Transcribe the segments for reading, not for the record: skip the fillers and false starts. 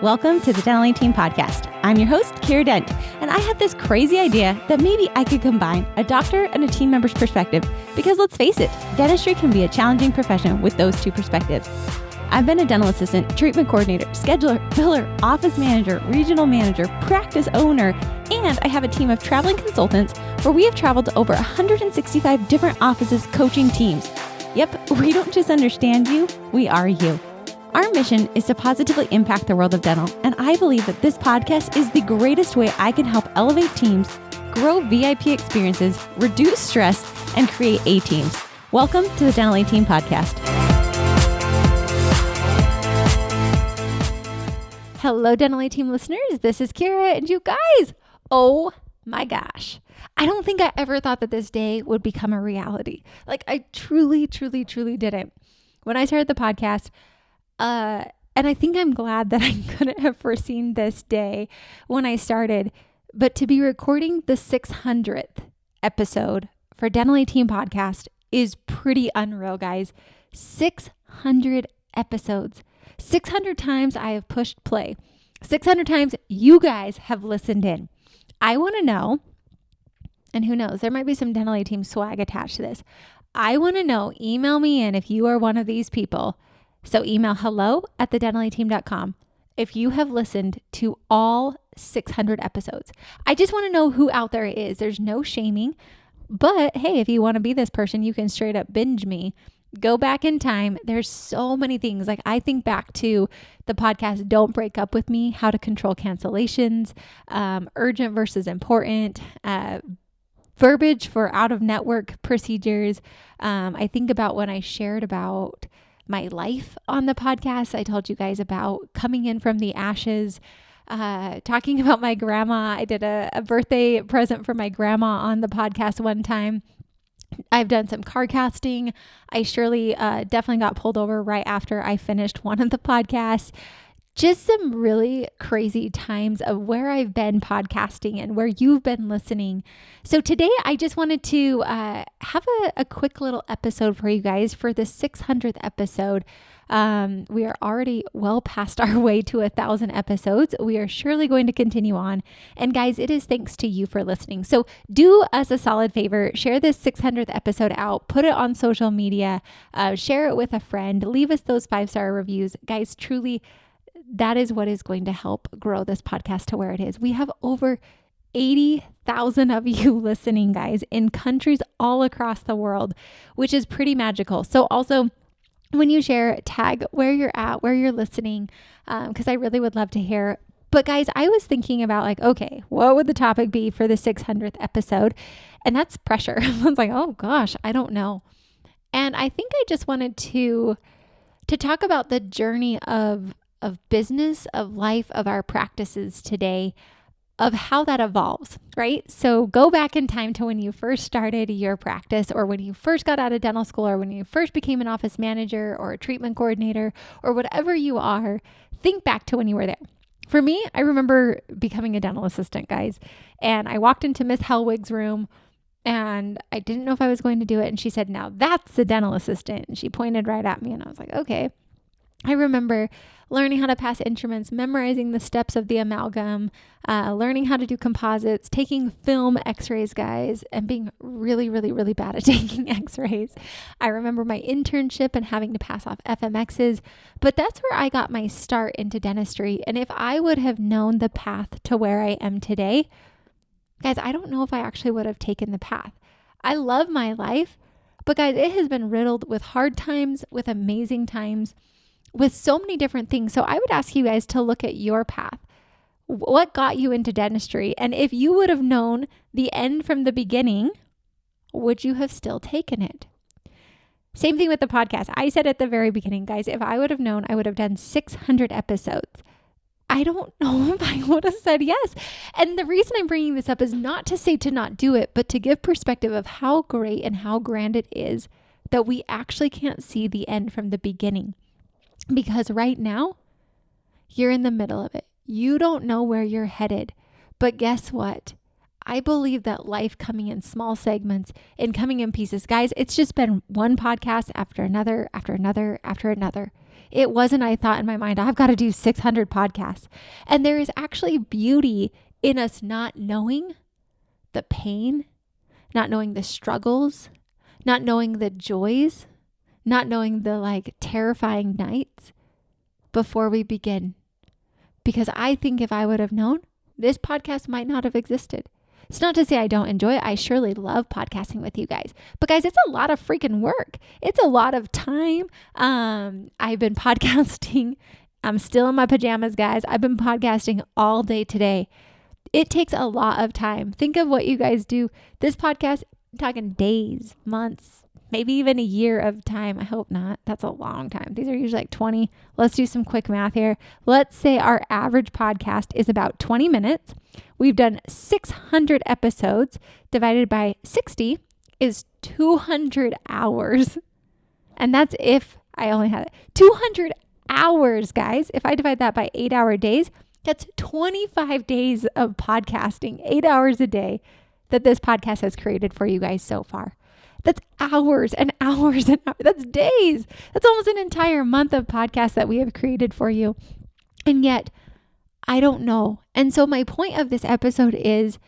Welcome to the Dental Team Podcast. I'm your host, Kiera Dent, and I have this crazy idea that maybe I could combine a doctor and a team member's perspective because let's face it, dentistry can be a challenging profession with those two perspectives. I've been a dental assistant, treatment coordinator, scheduler, biller, office manager, regional manager, practice owner, and I have a team of traveling consultants where we have traveled to over 165 different offices coaching teams. Yep, we don't just understand you, we are you. Our mission is to positively impact the world of dental, and I believe that this podcast is the greatest way I can help elevate teams, grow VIP experiences, reduce stress, and create A-teams. Welcome to the Dental Team Podcast. Hello, Dental Team listeners. This is Kiera, and you guys, oh my gosh. I don't think I ever thought that this day would become a reality. Like, I truly didn't. When I started the podcast, and I think I'm glad that I couldn't have foreseen this day when I started, but to be recording the 600th episode for Dental Team Podcast is pretty unreal, guys. 600 episodes. 600 times I have pushed play. 600 times you guys have listened in. I want to know, and who knows, there might be some Dental Team swag attached to this. I want to know, email me in if you are one of these people. So email hello@thedentalteam.com if you have listened to all 600 episodes. I just want to know who out there is. There's no shaming, but hey, if you want to be this person, you can straight up binge me. Go back in time. There's so many things. Like I think back to the podcast, Don't Break Up With Me, how to control cancellations, urgent versus important, verbiage for out-of-network procedures. I think about when I shared about my life on the podcast. I told you guys about coming in from the ashes, talking about my grandma. I did a birthday present for my grandma on the podcast one time. I've done some car casting. I surely definitely got pulled over right after I finished one of the podcasts. Just some really crazy times of where I've been podcasting and where you've been listening. So today I just wanted to have a quick little episode for you guys for the 600th episode. We are already well past our way to 1,000 episodes. We are surely going to continue on. And guys, it is thanks to you for listening. So do us a solid favor, share this 600th episode out, put it on social media, share it with a friend, leave us those 5-star reviews. Guys, truly, that is what is going to help grow this podcast to where it is. We have over 80,000 of you listening, guys, in countries all across the world, which is pretty magical. So also, when you share, tag where you're at, where you're listening, because I really would love to hear. But guys, I was thinking about like, okay, what would the topic be for the 600th episode? And that's pressure. I was like, oh gosh, I don't know. And I think I just wanted to talk about the journey of business, of life, of our practices today, of how that evolves, right? So go back in time to when you first started your practice, or when you first got out of dental school, or when you first became an office manager or a treatment coordinator, or whatever you are. Think back to when you were there. For me, I remember becoming a dental assistant, guys, and I walked into Miss Hellwig's room and I didn't know if I was going to do it. And she said, "Now that's a dental assistant." And she pointed right at me and I was like, okay. I remember learning how to pass instruments, memorizing the steps of the amalgam, learning how to do composites, taking film x-rays, guys, and being really bad at taking x-rays. I remember my internship and having to pass off FMXs, but that's where I got my start into dentistry. And if I would have known the path to where I am today, guys, I don't know if I actually would have taken the path. I love my life, but guys, it has been riddled with hard times, with amazing times, with so many different things. So I would ask you guys to look at your path. What got you into dentistry? And if you would have known the end from the beginning, would you have still taken it? Same thing with the podcast. I said at the very beginning, guys, if I would have known, I would have done 600 episodes. I don't know if I would have said yes. And the reason I'm bringing this up is not to say to not do it, but to give perspective of how great and how grand it is that we actually can't see the end from the beginning. Because right now, you're in the middle of it. You don't know where you're headed. But guess what? I believe that life coming in small segments and coming in pieces. Guys, it's just been one podcast after another, after another, after another. It wasn't, I thought in my mind, I've got to do 600 podcasts. And there is actually beauty in us not knowing the pain, not knowing the struggles, not knowing the joys, not knowing the terrifying nights before we begin. Because I think if I would have known, this podcast might not have existed. It's not to say I don't enjoy it. I surely love podcasting with you guys. But guys, it's a lot of freaking work. It's a lot of time. I've been podcasting. I'm still in my pajamas, guys. I've been podcasting all day today. It takes a lot of time. Think of what you guys do. This podcast, I'm talking days, months, maybe even a year of time. I hope not. That's a long time. These are usually 20. Let's do some quick math here. Let's say our average podcast is about 20 minutes. We've done 600 episodes. Divided by 60 is 200 hours. And that's if I only had 200 hours, guys. If I divide that by 8-hour days, that's 25 days of podcasting, 8 hours a day that this podcast has created for you guys so far. That's hours and hours and hours. That's days. That's almost an entire month of podcasts that we have created for you. And yet, I don't know. And so my point of this episode is,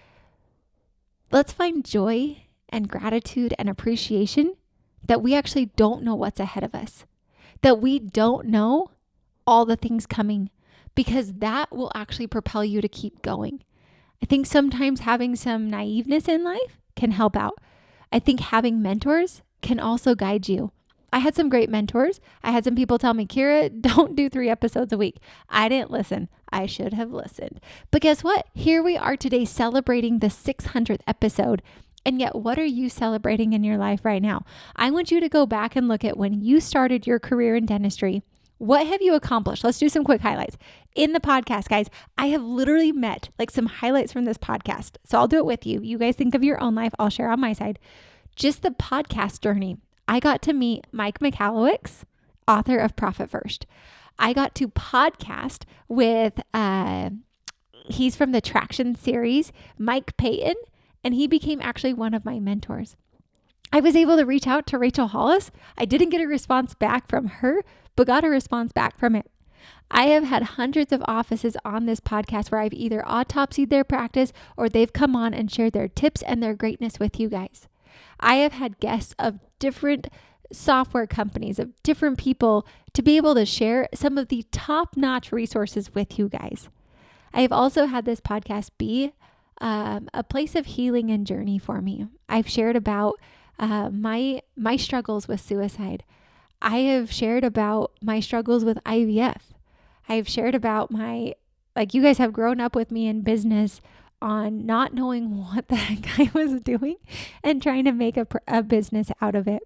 let's find joy and gratitude and appreciation that we actually don't know what's ahead of us, that we don't know all the things coming, because that will actually propel you to keep going. I think sometimes having some naiveness in life can help out. I think having mentors can also guide you. I had some great mentors. I had some people tell me, Kiera, don't do 3 episodes a week. I didn't listen. I should have listened. But guess what? Here we are today celebrating the 600th episode. And yet, what are you celebrating in your life right now? I want you to go back and look at when you started your career in dentistry. What have you accomplished? Let's do some quick highlights. In the podcast, guys, I have literally met some highlights from this podcast. So I'll do it with you. You guys think of your own life. I'll share on my side. Just the podcast journey. I got to meet Mike Michalowicz, author of Profit First. I got to podcast with, he's from the Traction series, Mike Payton, and he became actually one of my mentors. I was able to reach out to Rachel Hollis. I didn't get a response back from her, but got a response back from it. I have had hundreds of offices on this podcast where I've either autopsied their practice or they've come on and shared their tips and their greatness with you guys. I have had guests of different software companies, of different people, to be able to share some of the top-notch resources with you guys. I have also had this podcast be a place of healing and journey for me. I've shared about my struggles with suicide. I have shared about my struggles with IVF. I've shared about you guys have grown up with me in business on not knowing what the heck I was doing and trying to make a business out of it.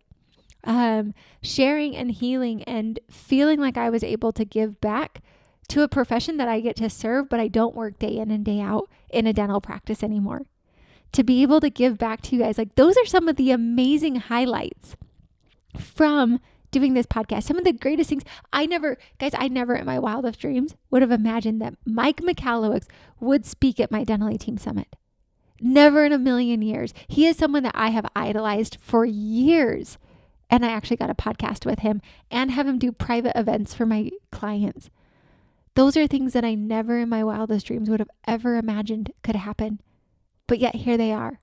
Sharing and healing and feeling like I was able to give back to a profession that I get to serve, but I don't work day in and day out in a dental practice anymore. To be able to give back to you guys, those are some of the amazing highlights from doing this podcast. Some of the greatest things I never in my wildest dreams would have imagined that Mike Michalowicz would speak at my Dentally Team Summit. Never in a million years. He is someone that I have idolized for years. And I actually got a podcast with him and have him do private events for my clients. Those are things that I never in my wildest dreams would have ever imagined could happen. But yet here they are.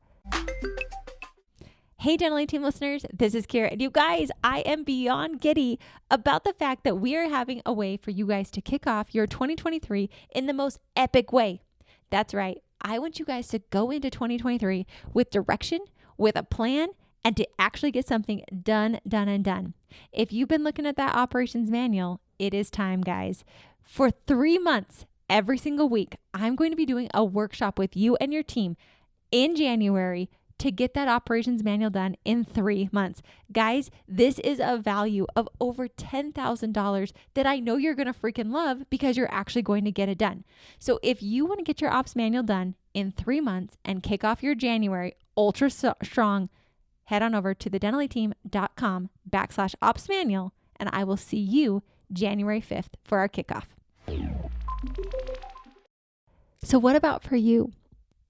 Hey, Dentally Team listeners, this is Kiera. And you guys, I am beyond giddy about the fact that we are having a way for you guys to kick off your 2023 in the most epic way. That's right. I want you guys to go into 2023 with direction, with a plan, and to actually get something done. If you've been looking at that operations manual, it is time, guys. For 3 months, every single week, I'm going to be doing a workshop with you and your team in January to get that operations manual done in 3 months. Guys, this is a value of over $10,000 that I know you're going to freaking love because you're actually going to get it done. So if you want to get your ops manual done in 3 months and kick off your January ultra strong, head on over to thedentallyteam.com/ops manual, and I will see you January 5th for our kickoff. So what about for you?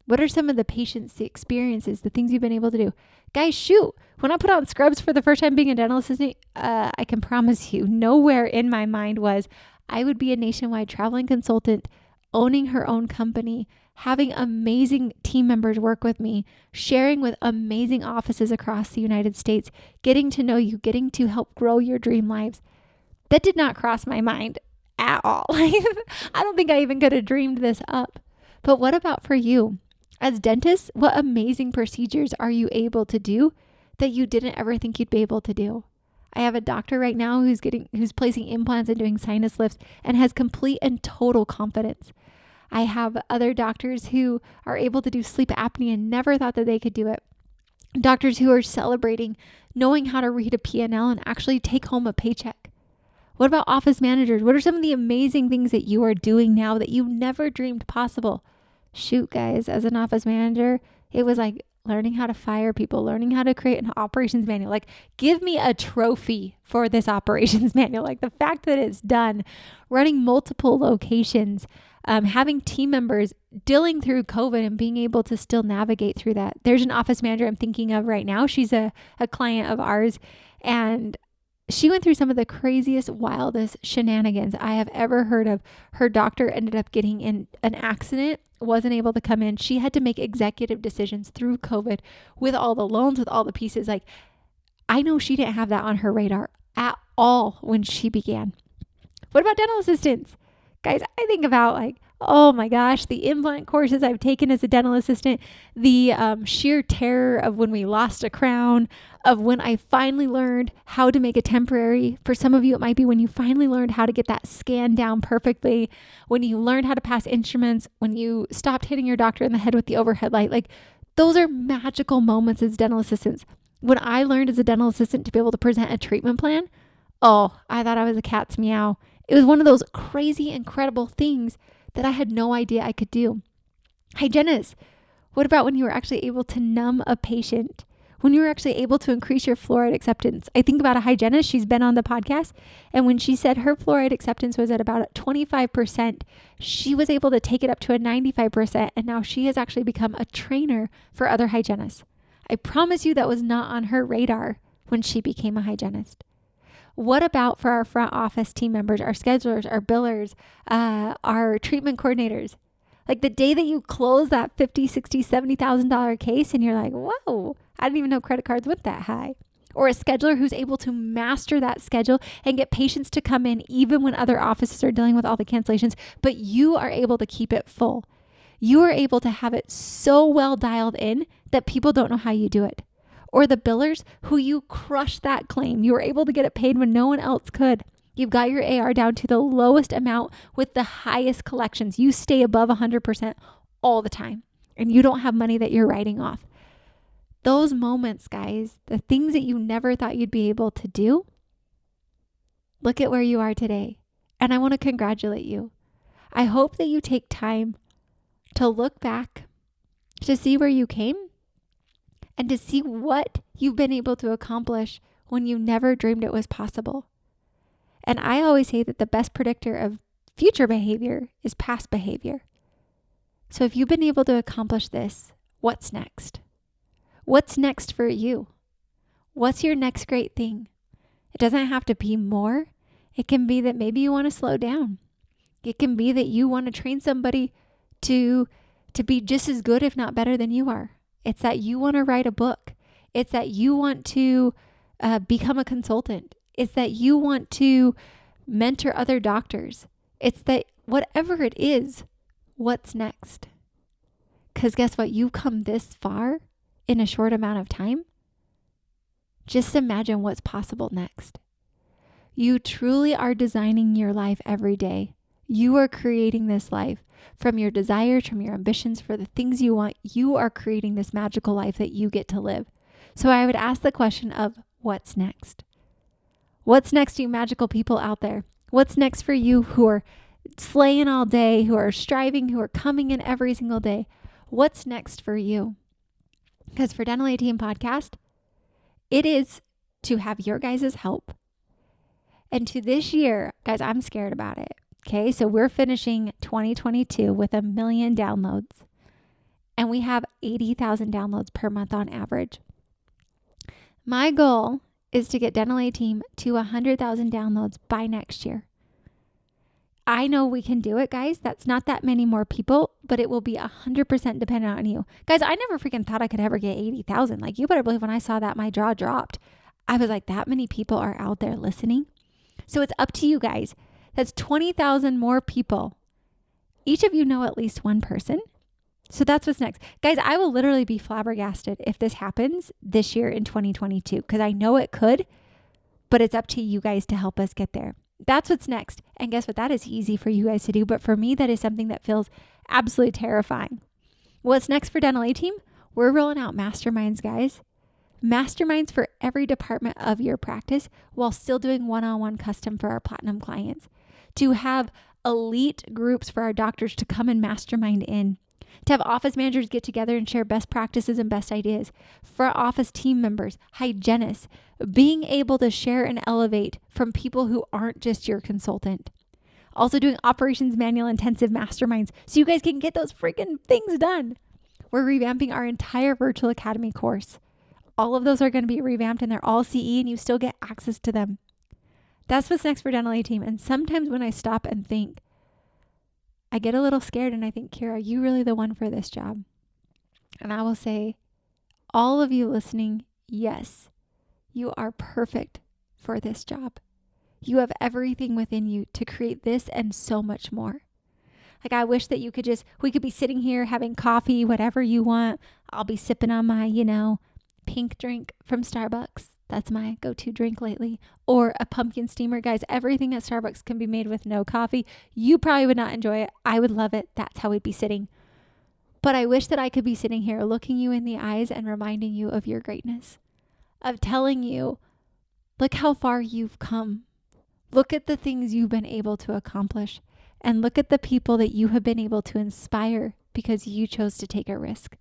What are some of the patients, the experiences, the things you've been able to do? Guys, shoot. When I put on scrubs for the first time being a dental assistant, I can promise you nowhere in my mind was I would be a nationwide traveling consultant, owning her own company, having amazing team members work with me, sharing with amazing offices across the United States, getting to know you, getting to help grow your dream lives. That did not cross my mind at all. I don't think I even could have dreamed this up. But what about for you? As dentists, what amazing procedures are you able to do that you didn't ever think you'd be able to do? I have a doctor right now who's placing implants and doing sinus lifts and has complete and total confidence. I have other doctors who are able to do sleep apnea and never thought that they could do it. Doctors who are celebrating knowing how to read a P&L and actually take home a paycheck. What about office managers? What are some of the amazing things that you are doing now that you never dreamed possible? Shoot, guys, as an office manager, it was like learning how to fire people, learning how to create an operations manual. Like, give me a trophy for this operations manual. Like, the fact that it's done, running multiple locations, having team members dealing through COVID and being able to still navigate through that. There's an office manager I'm thinking of right now. She's a client of ours, and she went through some of the craziest, wildest shenanigans I have ever heard of. Her doctor ended up getting in an accident, wasn't able to come in. She had to make executive decisions through COVID with all the loans, with all the pieces. Like, I know she didn't have that on her radar at all when she began. What about dental assistants? Guys, I think about like, oh my gosh, the implant courses I've taken as a dental assistant, the sheer terror of when we lost a crown, of when I finally learned how to make a temporary. For some of you, it might be when you finally learned how to get that scan down perfectly, when you learned how to pass instruments, when you stopped hitting your doctor in the head with the overhead light. Like, those are magical moments as dental assistants. When I learned as a dental assistant to be able to present a treatment plan, oh, I thought I was a cat's meow. It was one of those crazy, incredible things that I had no idea I could do. Hygienists, what about when you were actually able to numb a patient? When you were actually able to increase your fluoride acceptance? I think about a hygienist, she's been on the podcast, and when she said her fluoride acceptance was at about 25%, she was able to take it up to a 95%, and now she has actually become a trainer for other hygienists. I promise you that was not on her radar when she became a hygienist. What about for our front office team members, our schedulers, our billers, our treatment coordinators? Like, the day that you close that $50,000, $60,000, $70,000 case and you're like, whoa, I didn't even know credit cards went that high. Or a scheduler who's able to master that schedule and get patients to come in even when other offices are dealing with all the cancellations, but you are able to keep it full. You are able to have it so well dialed in that people don't know how you do it. Or the billers who you crushed that claim. You were able to get it paid when no one else could. You've got your AR down to the lowest amount with the highest collections. You stay above 100% all the time, and you don't have money that you're writing off. Those moments, guys, the things that you never thought you'd be able to do, look at where you are today. And I want to congratulate you. I hope that you take time to look back, to see where you came, and to see what you've been able to accomplish when you never dreamed it was possible. And I always say that the best predictor of future behavior is past behavior. So if you've been able to accomplish this, what's next? What's next for you? What's your next great thing? It doesn't have to be more. It can be that maybe you want to slow down. It can be that you want to train somebody to be just as good, if not better than you are. It's that you want to write a book. It's that you want to become a consultant. It's that you want to mentor other doctors. It's that whatever it is, what's next? Because guess what? You've come this far in a short amount of time. Just imagine what's possible next. You truly are designing your life every day. You are creating this life from your desires, from your ambitions, for the things you want. You are creating this magical life that you get to live. So I would ask the question of what's next? What's next, you magical people out there? What's next for you who are slaying all day, who are striving, who are coming in every single day? What's next for you? Because for Dental ATM Podcast, it is to have your guys' help. And to this year, guys, I'm scared about it. Okay, so we're finishing 2022 with 1 million downloads. And we have 80,000 downloads per month on average. My goal is to get Dental A Team to 100,000 downloads by next year. I know we can do it, guys. That's not that many more people, but it will be 100% dependent on you. Guys, I never freaking thought I could ever get 80,000. Like, you better believe when I saw that, my jaw dropped. I was like, that many people are out there listening. So it's up to you guys. That's 20,000 more people. Each of you know at least one person. So that's what's next. Guys, I will literally be flabbergasted if this happens this year in 2022, because I know it could, but it's up to you guys to help us get there. That's what's next. And guess what? That is easy for you guys to do. But for me, that is something that feels absolutely terrifying. What's next for Dental A Team? We're rolling out masterminds, guys. Masterminds for every department of your practice while still doing one-on-one custom for our platinum clients. To have elite groups for our doctors to come and mastermind in. To have office managers get together and share best practices and best ideas. Front office team members, hygienists, being able to share and elevate from people who aren't just your consultant. Also doing operations manual intensive masterminds so you guys can get those freaking things done. We're revamping our entire virtual academy course. All of those are going to be revamped and they're all CE and you still get access to them. That's what's next for Dental A Team. And sometimes when I stop and think, I get a little scared and I think, Kiera, you really the one for this job? And I will say, all of you listening, yes, you are perfect for this job. You have everything within you to create this and so much more. Like, I wish that we could be sitting here having coffee, whatever you want. I'll be sipping on my, pink drink from Starbucks. That's my go-to drink lately. Or a pumpkin steamer. Guys, everything at Starbucks can be made with no coffee. You probably would not enjoy it. I would love it. That's how we'd be sitting. But I wish that I could be sitting here looking you in the eyes and reminding you of your greatness. Of telling you, look how far you've come. Look at the things you've been able to accomplish. And look at the people that you have been able to inspire because you chose to take a risk.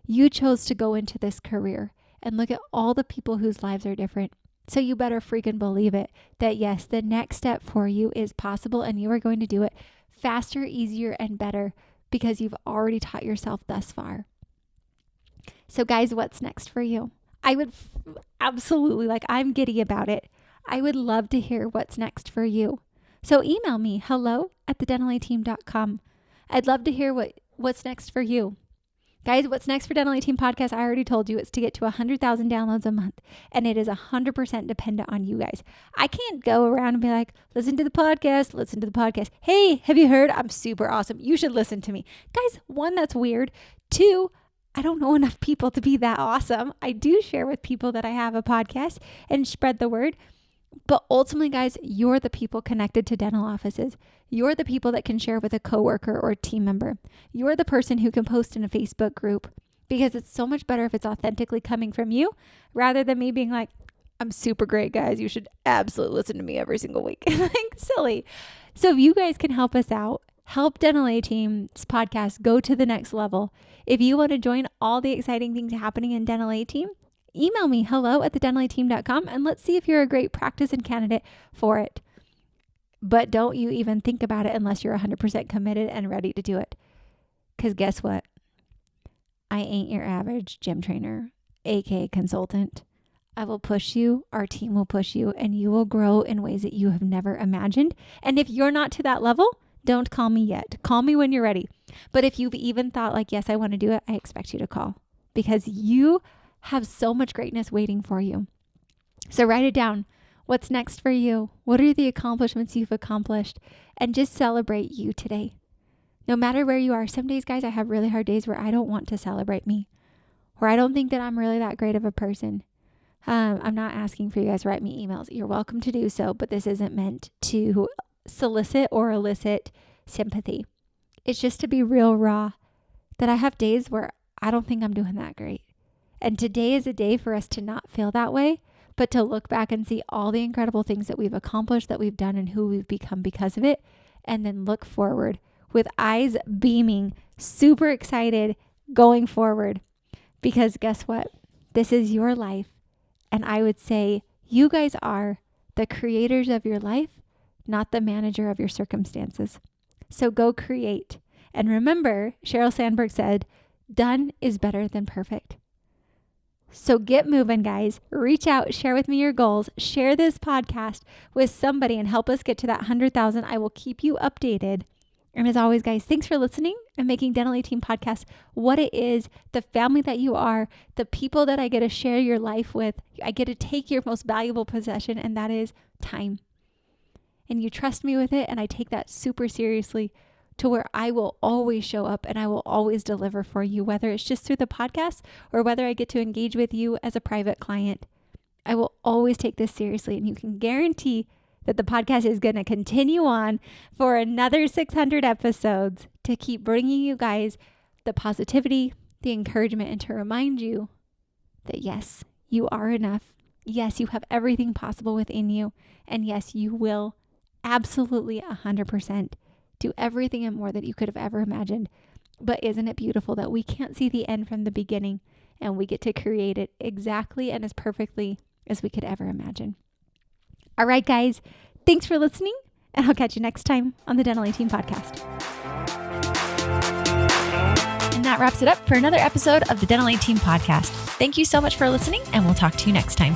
You chose to go into this career. And look at all the people whose lives are different. So you better freaking believe it that yes, the next step for you is possible and you are going to do it faster, easier, and better because you've already taught yourself thus far. So guys, what's next for you? I would absolutely, I'm giddy about it. I would love to hear what's next for you. So email me, hello@thedentalateam.com. I'd love to hear what's next for you. Guys, what's next for Dental A Team Podcast? I already told you it's to get to 100,000 downloads a month, and it is 100% dependent on you guys. I can't go around and be like, listen to the podcast. Hey, have you heard? I'm super awesome. You should listen to me. Guys, one, that's weird. Two, I don't know enough people to be that awesome. I do share with people that I have a podcast and spread the word. But ultimately, guys, you're the people connected to dental offices. You're the people that can share with a coworker or a team member. You're the person who can post in a Facebook group because it's so much better if it's authentically coming from you rather than me being like, I'm super great, guys. You should absolutely listen to me every single week. Like, silly. So if you guys can help us out, help Dental A Team's podcast go to the next level. If you want to join all the exciting things happening in Dental A Team, email me, hello@thedentalateam.com, and let's see if you're a great practice and candidate for it. But don't you even think about it unless you're 100% committed and ready to do it. Because guess what? I ain't your average gym trainer, aka consultant. I will push you, our team will push you, and you will grow in ways that you have never imagined. And if you're not to that level, don't call me yet. Call me when you're ready. But if you've even thought like, yes, I want to do it, I expect you to call because you have so much greatness waiting for you. So write it down. What's next for you? What are the accomplishments you've accomplished? And just celebrate you today. No matter where you are. Some days, guys, I have really hard days where I don't want to celebrate me, where I don't think that I'm really that great of a person. I'm not asking for you guys to write me emails. You're welcome to do so, but this isn't meant to solicit or elicit sympathy. It's just to be real raw that I have days where I don't think I'm doing that great. And today is a day for us to not feel that way, but to look back and see all the incredible things that we've accomplished, that we've done, and who we've become because of it. And then look forward with eyes beaming, super excited going forward. Because guess what? This is your life. And I would say you guys are the creators of your life, not the manager of your circumstances. So go create. And remember, Sheryl Sandberg said, done is better than perfect. So get moving, guys. Reach out, share with me your goals, share this podcast with somebody and help us get to that 100,000. I will keep you updated. And as always, guys, thanks for listening and making Dental 18 Podcast what it is, the family that you are, the people that I get to share your life with. I get to take your most valuable possession, and that is time. And you trust me with it, and I take that super seriously, to where I will always show up and I will always deliver for you, whether it's just through the podcast or whether I get to engage with you as a private client. I will always take this seriously, and you can guarantee that the podcast is going to continue on for another 600 episodes to keep bringing you guys the positivity, the encouragement, and to remind you that yes, you are enough. Yes, you have everything possible within you. And yes, you will absolutely 100% do everything and more that you could have ever imagined. But isn't it beautiful that we can't see the end from the beginning, and we get to create it exactly and as perfectly as we could ever imagine? All right, guys, thanks for listening, and I'll catch you next time on the Dental 18 Podcast. And that wraps it up for another episode of the Dental 18 Podcast. Thank you so much for listening, and we'll talk to you next time.